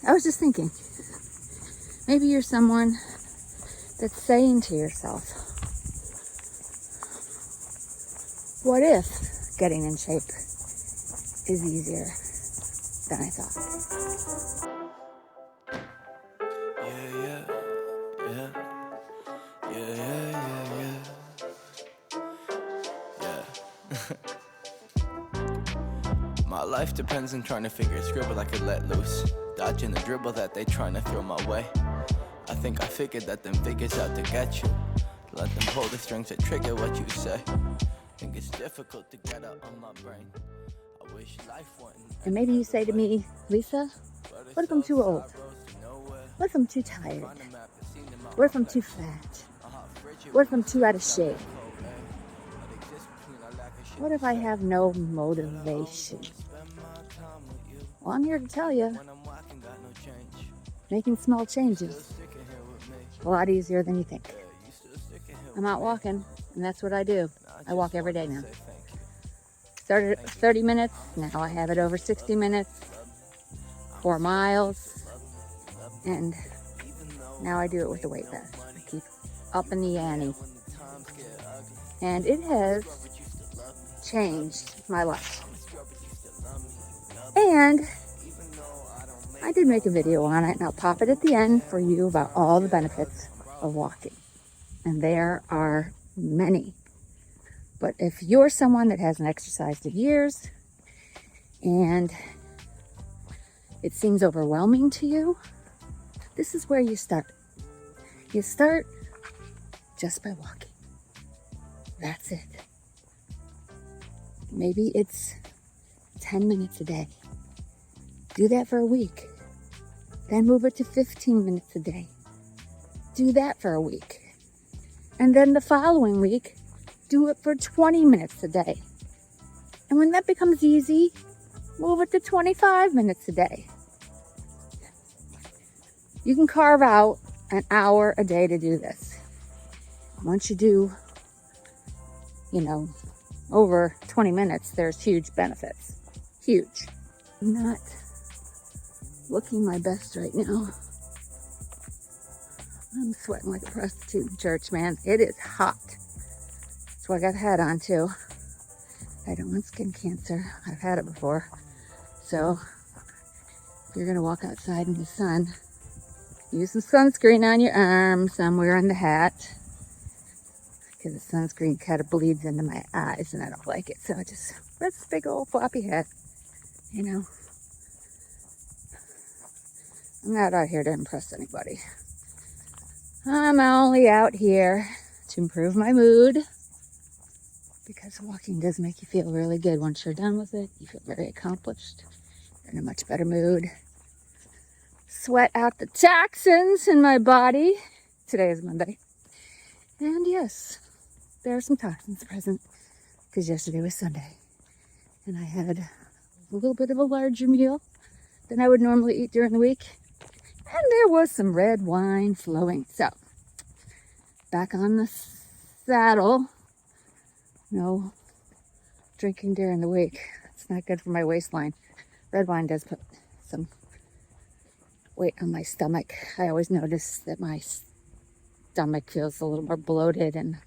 I was just thinking, maybe you're someone that's saying to yourself, what if getting in shape is easier than I thought? My life depends on trying to figure scribble I could let loose, dodging the dribble that they trying to throw my way. I think I figured that them figures out to get you. Let them pull the strings that trigger what you say. Think it's difficult to get out on my brain. I wish life wasn't. And maybe you say to me, Lisa, what if I'm too old? What if I'm too tired? What if I'm too fat? What if I'm too out of shape? What if I have no motivation? Well, I'm here to tell you, making small changes a lot easier than you think. I'm out walking, and that's what I do. I walk every day now. Started at 30 minutes, now I have it over 60 minutes, 4 miles, and now I do it with a weight vest. I keep up in the ante. And it has changed my life. And I did make a video on it, and I'll pop it at the end for you about all the benefits of walking. And there are many. But if you're someone that hasn't exercised in years and it seems overwhelming to you, this is where you start. You start just by walking. That's it. Maybe it's 10 minutes a day. Do that for a week. Then move it to 15 minutes a day. Do that for a week. And then the following week, do it for 20 minutes a day. And when that becomes easy, move it to 25 minutes a day. You can carve out an hour a day to do this. Once you do, over 20 minutes, there's huge benefits. Huge. I'm not looking my best right now. I'm sweating like a prostitute in church, man. It is hot. That's why I got a hat on too. I don't want skin cancer. I've had it before. So if you're gonna walk outside in the sun, use some sunscreen on your arms. I'm wearing the hat because the sunscreen kind of bleeds into my eyes and I don't like it. So I just wear this big old floppy hat. I'm not out here to impress anybody. I'm only out here to improve my mood, because walking does make you feel really good. Once you're done with it, you feel very accomplished. You're in a much better mood. Sweat out the toxins in my body. Today is Monday. And yes, there are some toxins present, because yesterday was Sunday. And I had a little bit of a larger meal than I would normally eat during the week. And there was some red wine flowing. So, back on the saddle. No drinking during the week. It's not good for my waistline. Red wine does put some weight on my stomach. I always notice that my stomach feels a little more bloated, and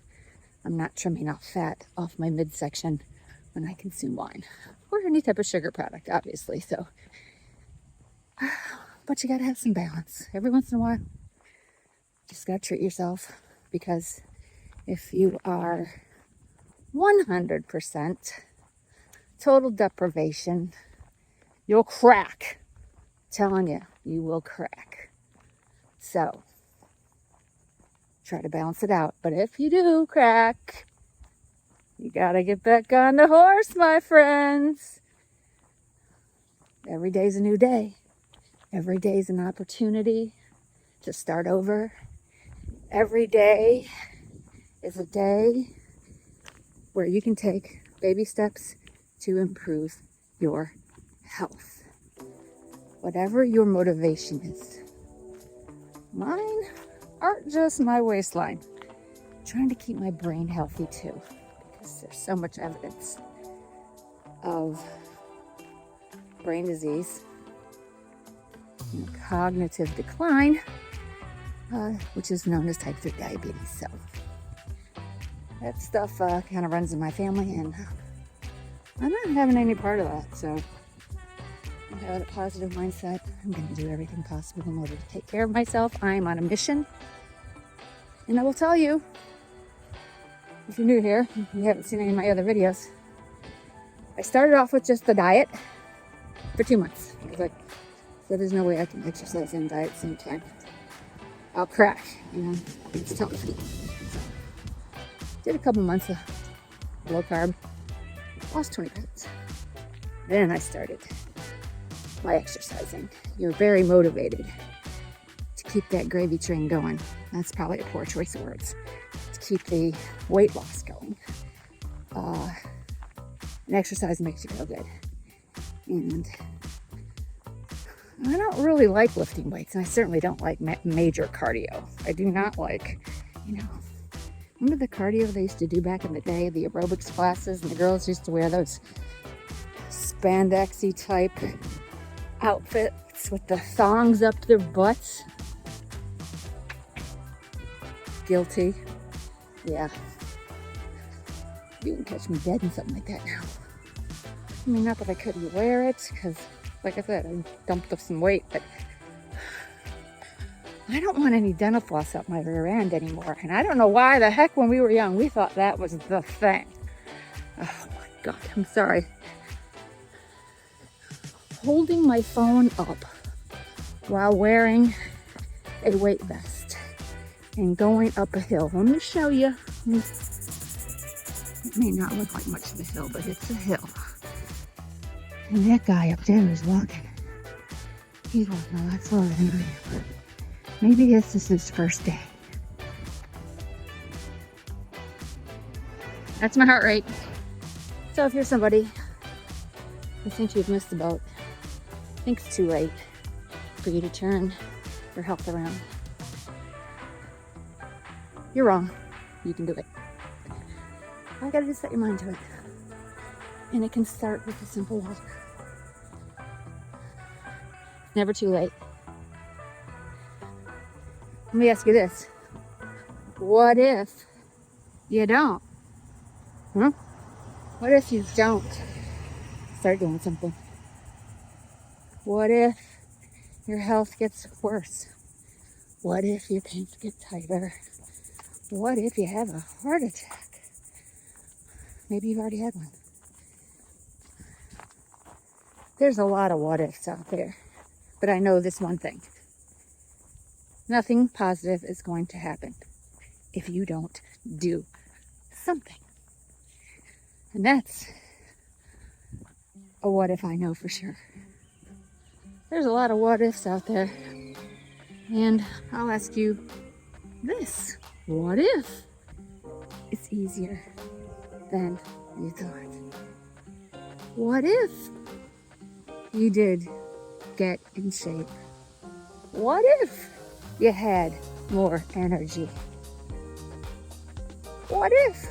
I'm not trimming off fat off my midsection when I consume wine. Or any type of sugar product, obviously. So, but you gotta have some balance. Every once in a while, just gotta treat yourself, because if you are 100% total deprivation, you'll crack. I'm telling you, you will crack. So, try to balance it out. But if you do crack, you gotta get back on the horse, my friends. Every day's a new day. Every day's an opportunity to start over. Every day is a day where you can take baby steps to improve your health. Whatever your motivation is. Mine aren't just my waistline. I'm trying to keep my brain healthy too, because there's so much evidence of brain disease and cognitive decline, which is known as type 3 diabetes. So that stuff kind of runs in my family, and I'm not having any part of that. So I'm having a positive mindset. I'm going to do everything possible in order to take care of myself. I'm on a mission. And I will tell you, if you're new here, if you haven't seen any of my other videos, I started off with just the diet for 2 months. I was like, so there's no way I can exercise and diet at the same time. I'll crack, you know, it's tough. Did a couple months of low carb, lost 20 pounds. Then I started my exercising. You're very motivated to keep that gravy train going. That's probably a poor choice of words. To keep the weight loss going. And exercise makes you feel good. And I don't really like lifting weights, and I certainly don't like major cardio. I do not like, you know, remember the cardio they used to do back in the day, the aerobics classes, and the girls used to wear those spandexy type outfits with the thongs up their butts? Guilty. Yeah. You can catch me dead in something like that now. I mean, not that I couldn't wear it, because, like I said, I dumped up some weight, but I don't want any dental floss up my rear end anymore. And I don't know why the heck when we were young, we thought that was the thing. Oh my God, I'm sorry. Holding my phone up while wearing a weight vest and going up a hill. Let me show you. It may not look like much of a hill, but it's a hill. And that guy up there is walking. He's walking a lot slower than I am. Maybe this is his first day. That's my heart rate. So if you're somebody who thinks you've missed the boat, thinks it's too late for you to turn your health around, you're wrong. You can do it. All you gotta do is set your mind to it. And it can start with a simple walk. Never too late. Let me ask you this. What if you don't? Huh? What if you don't start doing something? What if your health gets worse? What if your pants get tighter? What if you have a heart attack? Maybe you've already had one. There's a lot of what ifs out there. But I know this one thing. Nothing positive is going to happen if you don't do something. And that's a what if I know for sure. There's a lot of what ifs out there. And I'll ask you this. What if it's easier than you thought? What if you did get in shape? What if you had more energy? What if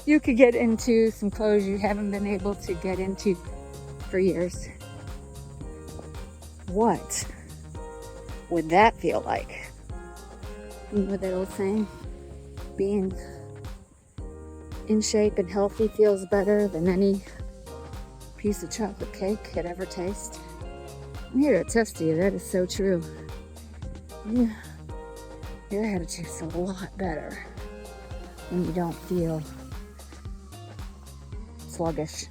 you could get into some clothes you haven't been able to get into for years? What would that feel like? You know that old saying? Being in shape and healthy feels better than any piece of chocolate cake could ever taste. I'm here to attest to you, that is so true. Yeah, your attitude's a lot better when you don't feel sluggish.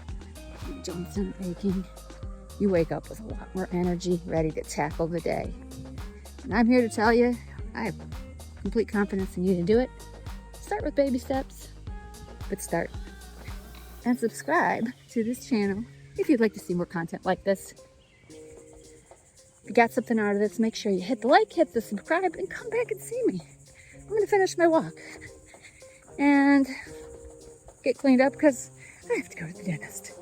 Your joints aren't aching. You wake up with a lot more energy, ready to tackle the day. And I'm here to tell you, I have complete confidence in you to do it. Start with baby steps, but start. And subscribe to this channel if you'd like to see more content like this. If you got something out of this, make sure you hit the like, hit the subscribe, and come back and see me. I'm going to finish my walk and get cleaned up because I have to go to the dentist.